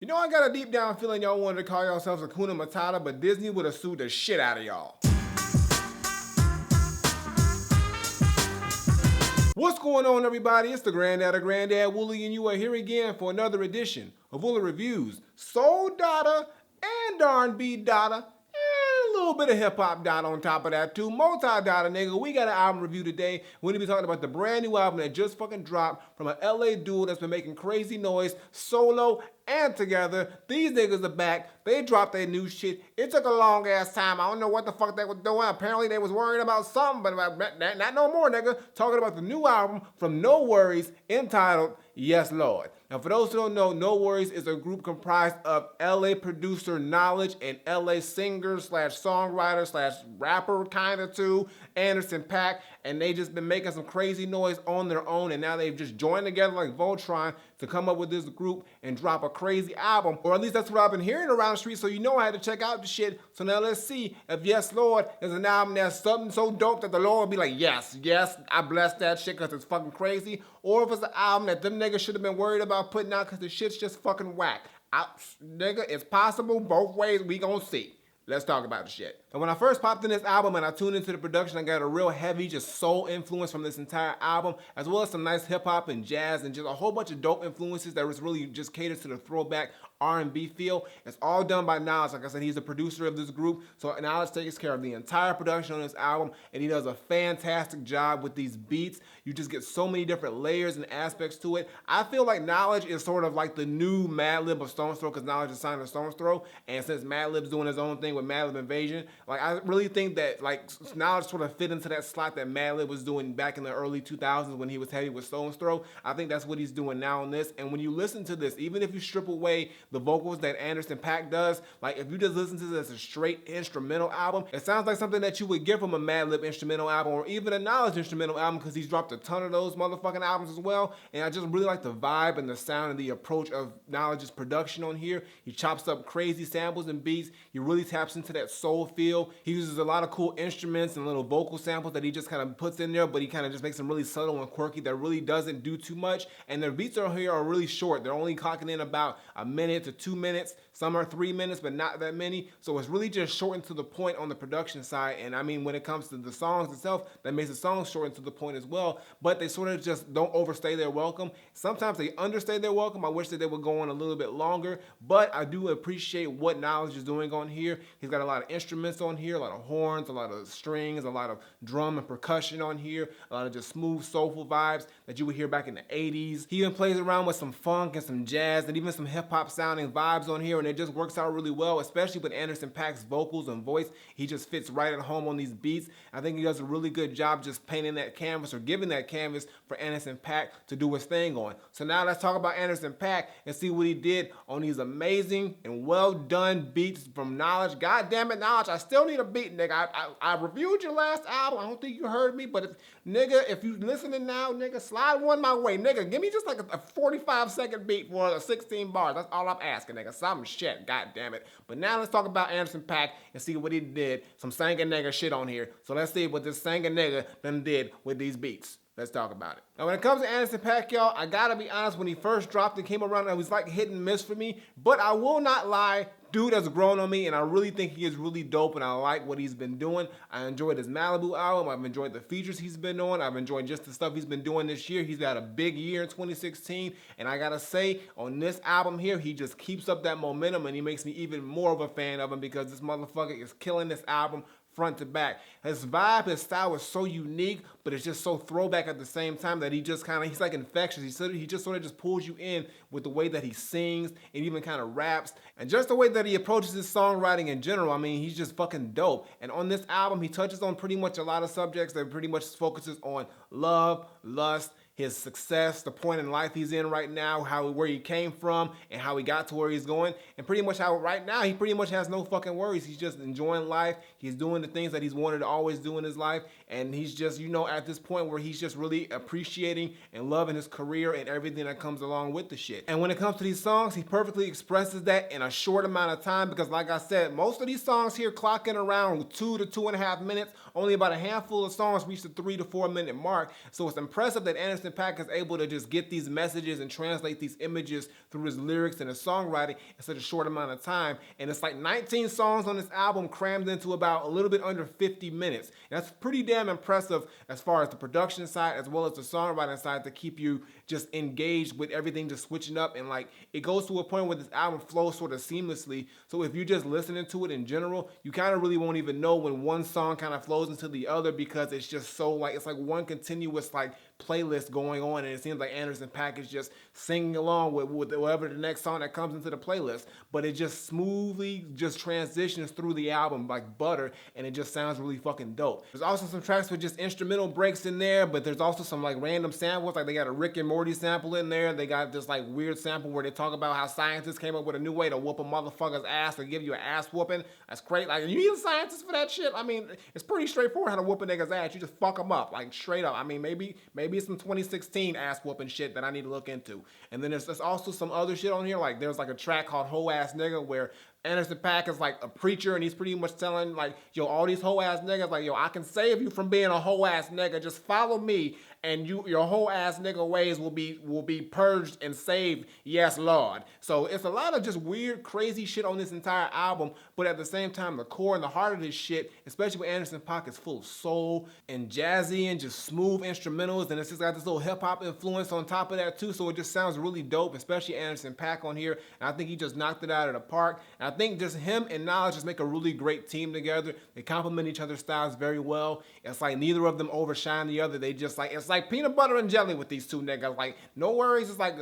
You know, I got a deep down feeling y'all wanted to call yourselves Hakuna Matata, but Disney would have sued the shit out of y'all. What's going on, everybody? It's the Granddad Woolly, and you are here again for another edition of Woolly Reviews. Soul data and R&B data, and a little bit of hip-hop data on top of that too. Multi-data, nigga. We got an album review today. We're gonna be talking about the brand new album that just fucking dropped from an LA duo that's been making crazy noise solo and together. These niggas are back. They dropped their new shit. It took a long ass time. I don't know what the fuck they were doing. Apparently they was worried about something, but not no more, nigga. Talking about the new album from NxWorries entitled Yes Lord. Now for those who don't know, NxWorries is a group comprised of LA producer Knxwledge and LA singer slash songwriter slash rapper kinda too, Anderson Paak, and they just been making some crazy noise on their own, and now they've just joined together like Voltron to come up with this group and drop a crazy album, or at least that's what I've been hearing around the street, so you know I had to check out the shit. So now let's see if Yes Lord is an album that's something so dope that the Lord will be like, yes, I bless that shit because it's fucking crazy, or if it's an album that them niggas should have been worried about putting out because the shit's just fucking whack. Nigga, it's possible both ways, we gonna see. Let's talk about the shit. And when I first popped in this album and I tuned into the production, I got a real heavy, just soul influence from this entire album, as well as some nice hip hop and jazz and just a whole bunch of dope influences that was really just catered to the throwback R&B feel. It's all done by Knxwledge. Like I said, he's the producer of this group, so Knxwledge takes care of the entire production on this album, and he does a fantastic job with these beats. You just get so many different layers and aspects to it. I feel like Knxwledge is sort of like the new Madlib of Stone's Throw, because Knxwledge is signed to Stone's Throw, and since Madlib's doing his own thing with Madlib Invasion, like I really think that like Knxwledge sort of fit into that slot that Madlib was doing back in the early 2000s when he was heavy with Stone's Throw. I think that's what he's doing now on this, and when you listen to this, even if you strip away the vocals that Anderson Paak does, like if you just listen to this as a straight instrumental album, it sounds like something that you would get from a Madlib instrumental album or even a Knxwledge instrumental album, because he's dropped a ton of those motherfucking albums as well, and I just really like the vibe and the sound and the approach of Knxwledge's production on here. He chops up crazy samples and beats. He really taps into that soul feel. He uses a lot of cool instruments and little vocal samples that he just kind of puts in there, but he kind of just makes them really subtle and quirky that really doesn't do too much, and their beats on here are really short. They're only clocking in about a minute to 2 minutes. Some are 3 minutes, but not that many. So it's really just short and to the point on the production side. And I mean, when it comes to the songs itself, that makes the songs short and to the point as well. But they sort of just don't overstay their welcome. Sometimes they understay their welcome. I wish that they would go on a little bit longer. But I do appreciate what Knxwledge is doing on here. He's got a lot of instruments on here, a lot of horns, a lot of strings, a lot of drum and percussion on here, a lot of just smooth, soulful vibes that you would hear back in the 80s. He even plays around with some funk and some jazz and even some hip-hop sounding vibes on here, and it just works out really well, especially with Anderson Paak's vocals and voice. He just fits right at home on these beats. I think he does a really good job just painting that canvas or giving that canvas for Anderson Paak to do his thing on. So now let's talk about Anderson Paak and see what he did on these amazing and well done beats from Knxwledge. God damn it, Knxwledge, I still need a beat, nigga. I reviewed your last album. I don't think you heard me, but if you listening now, nigga, slide one my way. Nigga, give me just like a 45-second beat for 16 bars. That's all I'm asking, nigga. Some shit, god damn it. But now let's talk about Anderson Paak and see what he did. Some singing nigga shit on here. So let's see what this singing nigga done did with these beats. Let's talk about it. Now when it comes to Anderson Paak, y'all, I gotta be honest, when he first dropped and came around, it was like hit and miss for me. But I will not lie, dude has grown on me, and I really think he is really dope, and I like what he's been doing. I enjoyed his Malibu album. I've enjoyed the features he's been on. I've enjoyed just the stuff he's been doing this year. He's got a big year in 2016, and I gotta say, on this album here, he just keeps up that momentum, and he makes me even more of a fan of him because this motherfucker is killing this album front to back. His vibe, his style is so unique, but it's just so throwback at the same time that he's like infectious. He just sort of just pulls you in with the way that he sings and even kind of raps, and just the way that he approaches his songwriting in general. I mean, he's just fucking dope. And on this album, he touches on pretty much a lot of subjects that pretty much focuses on love, lust, his success, the point in life he's in right now, where he came from, and how he got to where he's going, and pretty much how right now he pretty much has no fucking worries. He's just enjoying life. He's doing the things that he's wanted to always do in his life, and he's just, at this point where he's just really appreciating and loving his career and everything that comes along with the shit. And when it comes to these songs, he perfectly expresses that in a short amount of time, because like I said, most of these songs here clocking around 2 to 2.5 minutes. Only about a handful of songs reach the 3 to 4 minute mark. So it's impressive that Anderson Anderson Paak is able to just get these messages and translate these images through his lyrics and his songwriting in such a short amount of time. And it's like 19 songs on this album crammed into about a little bit under 50 minutes. And that's pretty damn impressive as far as the production side as well as the songwriting side to keep you just engaged with everything just switching up. And like it goes to a point where this album flows sort of seamlessly. So if you're just listening to it in general, you kind of really won't even know when one song kind of flows into the other because it's just so like, it's like one continuous like playlist going on, and it seems like Anderson Paak is just singing along with whatever the next song that comes into the playlist, but it just smoothly just transitions through the album like butter, and it just sounds really fucking dope. There's also some tracks with just instrumental breaks in there, but there's also some like random samples, like they got a Rick and Morty sample in there, they got this like weird sample where they talk about how scientists came up with a new way to whoop a motherfucker's ass or give you an ass whooping. That's great. Like, you need a scientist for that shit? I mean, it's pretty straightforward how to whoop a nigga's ass. You just fuck them up, like straight up. I mean, maybe it's some 2016 ass whooping shit that I need to look into. And then there's also some other shit on here, like there's like a track called Hoe Ass Nigga where Anderson Paak is like a preacher and he's pretty much telling like, yo, all these hoe ass niggas, like, yo, I can save you from being a hoe ass nigga. Just follow me and your hoe ass nigga ways will be purged and saved. Yes, Lord. So it's a lot of just weird, crazy shit on this entire album, but at the same time, the core and the heart of this shit, especially with Anderson Paak, is full of soul and jazzy and just smooth instrumentals, and it's just got this little hip hop influence on top of that too. So it just sounds really dope, especially Anderson Paak on here. And I think he just knocked it out of the park. And I think just him and Knxwledge just make a really great team together. They complement each other's styles very well. It's like neither of them overshine the other. They just like, it's like peanut butter and jelly with these two niggas. Like NxWorries is like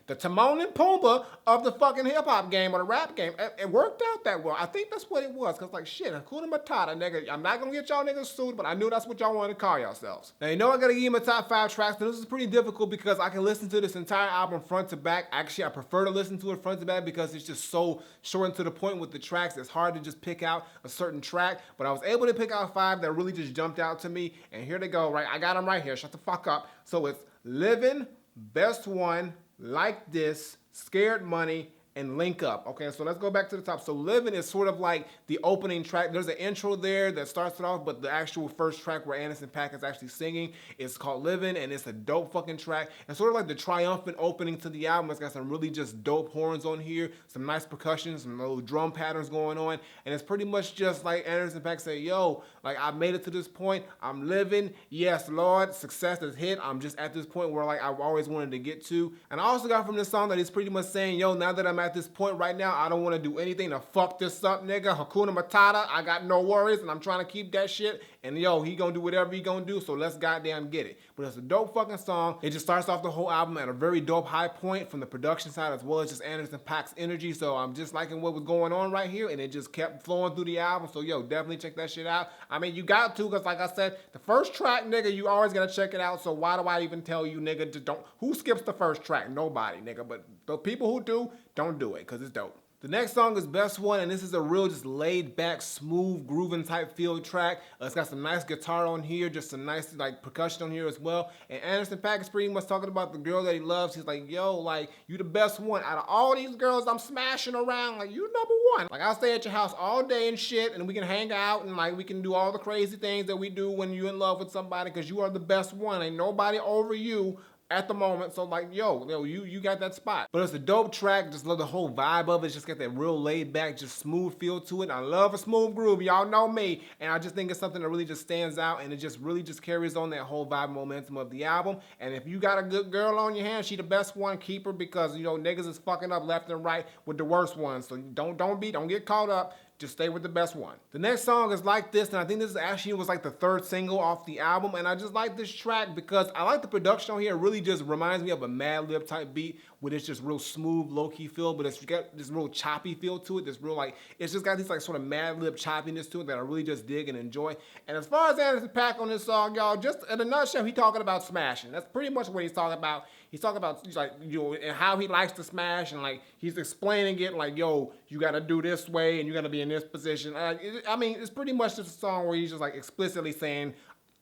the Timon and Pumbaa of the fucking hip hop game or the rap game. It worked out that well. I think that's what it was. Cause like shit, Hakuna Matata, nigga. I'm not gonna get y'all niggas sued, but I knew that's what y'all wanted to call yourselves. Now you know I gotta give you my top 5 tracks. Now this is pretty difficult because I can listen to this entire album front to back. Actually, I prefer to listen to it front to back because it's just so short and to the point with the tracks. It's hard to just pick out a certain track, but I was able to pick out 5 that really just jumped out to me. And here they go, right? I got them right here. Shut the fuck up. So it's Living, Best One, Like This, Scared Money, and Link Up. Okay, so let's go back to the top. So Living is sort of like the opening track. There's an intro there that starts it off, but the actual first track where Anderson Paak is actually singing is called Living, and it's a dope fucking track. It's sort of like the triumphant opening to the album. It's got some really just dope horns on here, some nice percussion, some little drum patterns going on, and it's pretty much just like Anderson Paak say, yo, like I made it to this point, I'm living, yes Lord, success is hit, I'm just at this point where like I've always wanted to get to. And I also got from this song that he's pretty much saying, yo, now that I'm at this point right now, I don't want to do anything to fuck this up, nigga. Hakuna Matata, I got no worries, and I'm trying to keep that shit. And yo, he gonna do whatever he gonna do, so let's goddamn get it. But it's a dope fucking song. It just starts off the whole album at a very dope high point from the production side as well as just Anderson Paak's energy. So I'm just liking what was going on right here, and it just kept flowing through the album. So yo, definitely check that shit out. I mean, you got to, because like I said, the first track, nigga, you always gotta check it out. So why do I even tell you, nigga, just don't, who skips the first track? Nobody, nigga. But the people who do, don't do it, because it's dope. The next song is Best One, and this is a real just laid back, smooth, grooving type feel track. It's got some nice guitar on here, just some nice like percussion on here as well. And Anderson Paak is pretty much talking about the girl that he loves. He's like, yo, like, you the best one. Out of all these girls I'm smashing around, like, you number one. Like, I'll stay at your house all day and shit, and we can hang out, and like, we can do all the crazy things that we do when you're in love with somebody, because you are the best one. Ain't nobody over you at the moment. So like, yo, you got that spot. But it's a dope track. Just love the whole vibe of it. It's just got that real laid back, just smooth feel to it. I love a smooth groove. Y'all know me. And I just think it's something that really just stands out, and it just really just carries on that whole vibe momentum of the album. And if you got a good girl on your hands, she the best one, keep her, because you know niggas is fucking up left and right with the worst ones. So don't get caught up. Just stay with the best one. The next song is Like This, and I think this is actually was like the 3rd single off the album, and I just like this track because I like the production on here. It really just reminds me of a Mad Lib type beat with this just real smooth, low-key feel, but it's got this real choppy feel to it. This real like, it's just got this like sort of Mad Lib choppiness to it that I really just dig and enjoy. And as far as Anderson Paak on this song, y'all, just in a nutshell, he's talking about smashing. That's pretty much what he's talking about. He's talking about like, you know, and how he likes to smash, and like he's explaining it like, yo, you gotta do this way and you gotta be in this position. I mean, it's pretty much just a song where he's just like explicitly saying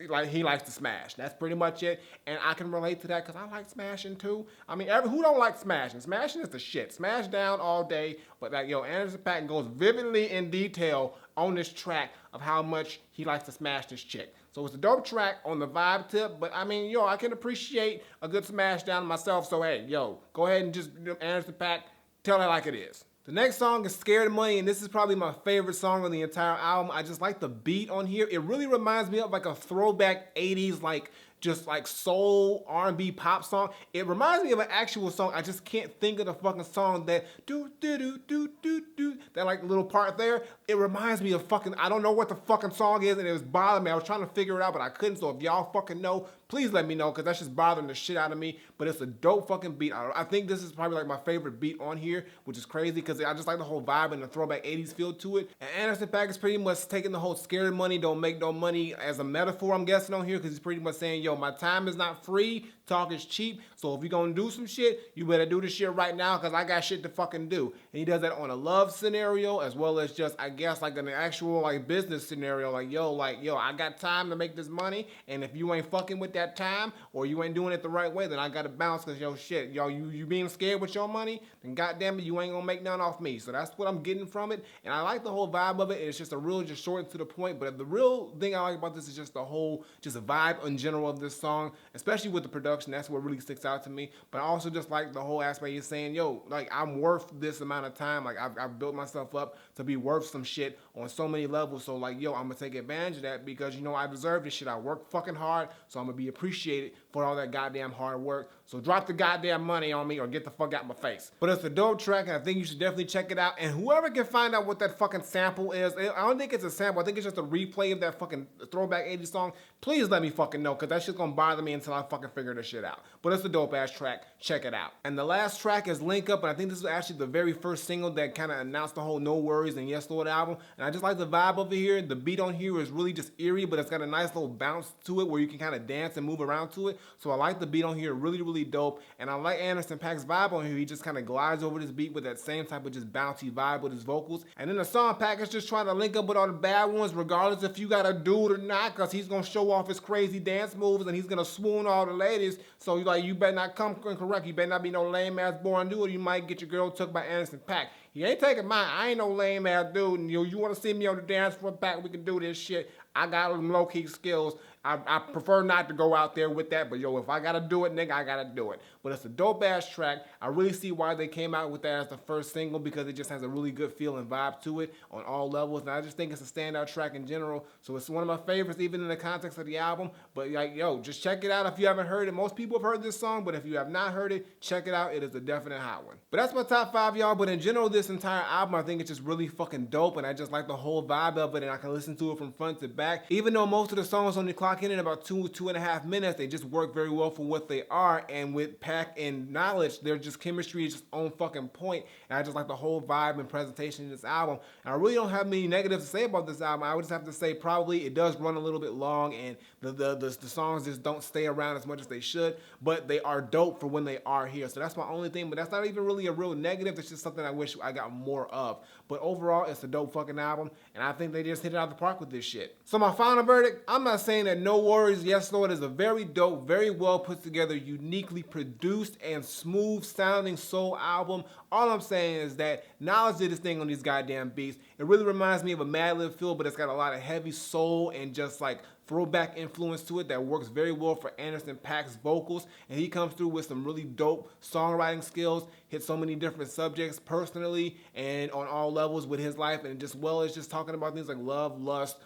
like he likes to smash. That's pretty much it, and I can relate to that because I like smashing too. I mean, who don't like smashing? Smashing is the shit. Smash down all day, but like, yo, Anderson Paak goes vividly in detail on this track of how much he likes to smash this chick. So it's a dope track on the vibe tip, but I mean, yo, I can appreciate a good smash down myself. So hey, yo, go ahead and just, Anderson Paak, tell it like it is. The next song is Scared of Money, and this is probably my favorite song on the entire album. I just like the beat on here. It really reminds me of like a throwback 80s, like just like soul R&B pop song. It reminds me of an actual song. I just can't think of the fucking song that do do do do do do, that like little part there. It reminds me of fucking, I don't know what the fucking song is, and it was bothering me. I was trying to figure it out, but I couldn't. So if y'all fucking know, please let me know, because that's just bothering the shit out of me. But it's a dope fucking beat. I think this is probably like my favorite beat on here, which is crazy because I just like the whole vibe and the throwback 80s feel to it. And Anderson Paak is pretty much taking the whole scared of money, don't make no money as a metaphor, I'm guessing, on here, because he's pretty much saying, yo, my time is not free, talk is cheap, so if you're gonna do some shit, you better do the shit right now, because I got shit to fucking do. And he does that on a love scenario, as well as just, I guess, like an actual like business scenario, like, yo, I got time to make this money, and if you ain't fucking with that time, or you ain't doing it the right way, then I gotta bounce, because yo, shit, yo, you being scared with your money, then goddamn it, you ain't gonna make none off me. So that's what I'm getting from it, and I like the whole vibe of it. It's just a real, just short and to the point, but the real thing I like about this is just the whole, just a vibe in general of this song, especially with the production. That's what really sticks out to me. But I also just like the whole aspect he's saying, yo, like, I'm worth this amount of time. Like, I've built myself up to be worth some shit on so many levels. So like, yo, I'm gonna take advantage of that, because, you know, I deserve this shit. I work fucking hard, so I'm gonna be appreciated for all that goddamn hard work. So drop the goddamn money on me, or get the fuck out my face. But it's a dope track, and I think you should definitely check it out. And whoever can find out what that fucking sample is, I don't think it's a sample, I think it's just a replay of that fucking throwback 80s song. Please let me fucking know, because that shit's gonna bother me until I fucking figure this shit out. But it's a dope ass track, check it out. And the last track is Link Up, and I think this is actually the very first single that kind of announced the whole NxWorries and Yes Lord album. And I just like the vibe over here. The beat on here is really just eerie, but it's got a nice little bounce to it where you can kind of dance and move around to it. So I like the beat on here, really, really dope. And I like Anderson Paak's vibe on here. He just kind of glides over this beat with that same type of just bouncy vibe with his vocals. And then the song Paak is just trying to link up with all the bad ones, regardless if you got to do it or not, because he's going to show off his crazy dance moves, and he's going to swoon all the ladies. So like, you better not come incorrect. You better not be no lame ass born dude, or you might get your girl took by Anderson Paak. He ain't taking mine. I ain't no lame ass dude. And you want to see me on the dance floor, Paak, we can do this shit. I got them low-key skills. I prefer not to go out there with that, but yo, if I gotta do it, nigga, I gotta do it. But it's a dope-ass track. I really see why they came out with that as the first single, because it just has a really good feel and vibe to it on all levels, and I just think it's a standout track in general. So it's one of my favorites, even in the context of the album. But like, yo, just check it out if you haven't heard it. Most people have heard this song, but if you have not heard it, check it out. It is a definite hot one. But that's my top 5, y'all. But in general, this entire album, I think it's just really fucking dope, and I just like the whole vibe of it, and I can listen to it from front to back. Even though most of the songs only clock in about 2.5 minutes, they just work very well for what they are. And with Paak and Knxwledge, their just chemistry is just on fucking point. And I just like the whole vibe and presentation of this album. And I really don't have many negatives to say about this album. I would just have to say probably it does run a little bit long, and the songs just don't stay around as much as they should. But they are dope for when they are here. So that's my only thing. But that's not even really a real negative. It's just something I wish I got more of. But overall, it's a dope fucking album, and I think they just hit it out of the park with this shit. So my final verdict, I'm not saying that NxWorries, Yes Lord is a very dope, very well put together, uniquely produced, and smooth sounding soul album. All I'm saying is that Knxwledge did his thing on these goddamn beats. It really reminds me of a Madlib feel, but it's got a lot of heavy soul and just like throwback influence to it that works very well for Anderson Paak's vocals, and he comes through with some really dope songwriting skills, hits so many different subjects personally and on all levels with his life, and just well as just talking about things like love, lust,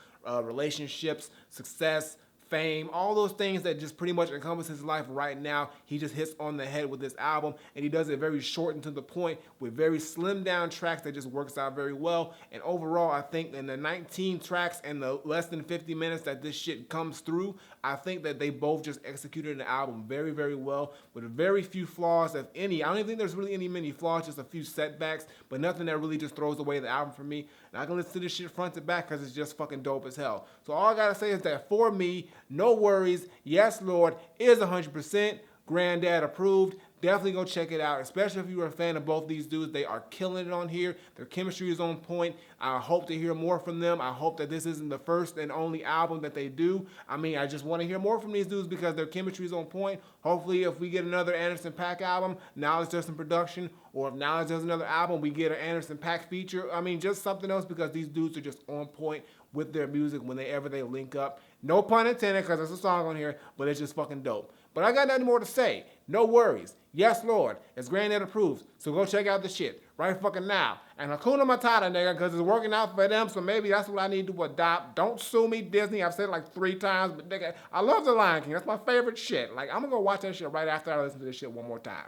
relationships, success, fame, all those things that just pretty much encompass his life right now. He just hits on the head with this album, and he does it very short and to the point with very slimmed down tracks that just works out very well. And overall, I think in the 19 tracks and the less than 50 minutes that this shit comes through, I think that they both just executed the album very, very well with very few flaws, if any. I don't even think there's really many flaws, just a few setbacks, but nothing that really just throws away the album for me. And I can listen to this shit front to back because it's just fucking dope as hell. So all I gotta say is that for me, NxWorries, Yes Lord is 100% Granddad approved. Definitely go check it out, especially if you're a fan of both these dudes. They are killing it on here. Their chemistry is on point. I hope to hear more from them. I hope that this isn't the first and only album that they do. I mean, I just want to hear more from these dudes because their chemistry is on point. Hopefully, if we get another Anderson Paak album, Knxwledge does some production, or if Knxwledge does another album, we get an Anderson Paak feature. I mean, just something else, because these dudes are just on point with their music whenever they link up. No pun intended, because there's a song on here, but it's just fucking dope. But I got nothing more to say. No worries. Yes, Lord. It's Granddad approves. So go check out the shit right fucking now. And Hakuna Matata, nigga, because it's working out for them, so maybe that's what I need to adopt. Don't sue me, Disney. I've said it like 3 times, but nigga, I love The Lion King. That's my favorite shit. Like, I'm gonna go watch that shit right after I listen to this shit one more time.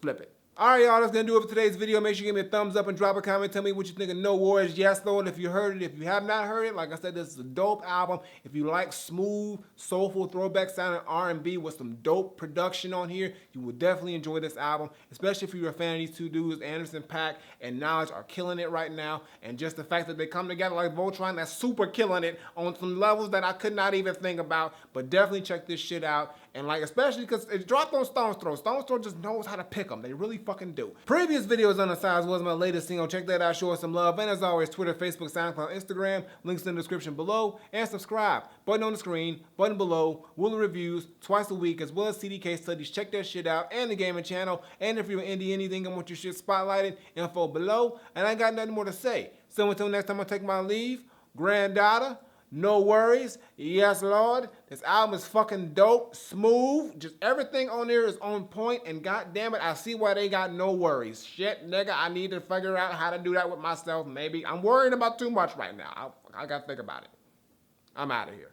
Flip it. Alright, y'all, that's gonna do it for today's video. Make sure you give me a thumbs up and drop a comment. Tell me what you think of NxWorries. Yes, Lord, if you heard it. If you have not heard it, like I said, this is a dope album. If you like smooth, soulful, throwback sounding R&B with some dope production on here, you will definitely enjoy this album. Especially if you're a fan of these two dudes, Anderson Paak and Knxwledge are killing it right now. And just the fact that they come together like Voltron, that's super killing it on some levels that I could not even think about. But definitely check this shit out. And like, especially because it dropped on Stone's Throw. Stone's Throw just knows how to pick them. They really fucking do. Previous videos on the sides was my latest single. Check that out, show us some love. And as always, Twitter, Facebook, SoundCloud, Instagram. Links in the description below. And subscribe. Button on the screen, button below. Woolly Reviews twice a week, as well as CDK studies. Check that shit out. And the gaming channel. And if you're indie anything and want your shit spotlighted, info below. And I ain't got nothing more to say. So until next time I take my leave, granddaughter, no worries. Yes, Lord. This album is fucking dope, smooth. Just everything on there is on point. And goddamn it, I see why they got no worries. Shit, nigga, I need to figure out how to do that with myself. Maybe I'm worrying about too much right now. I gotta think about it. I'm out of here.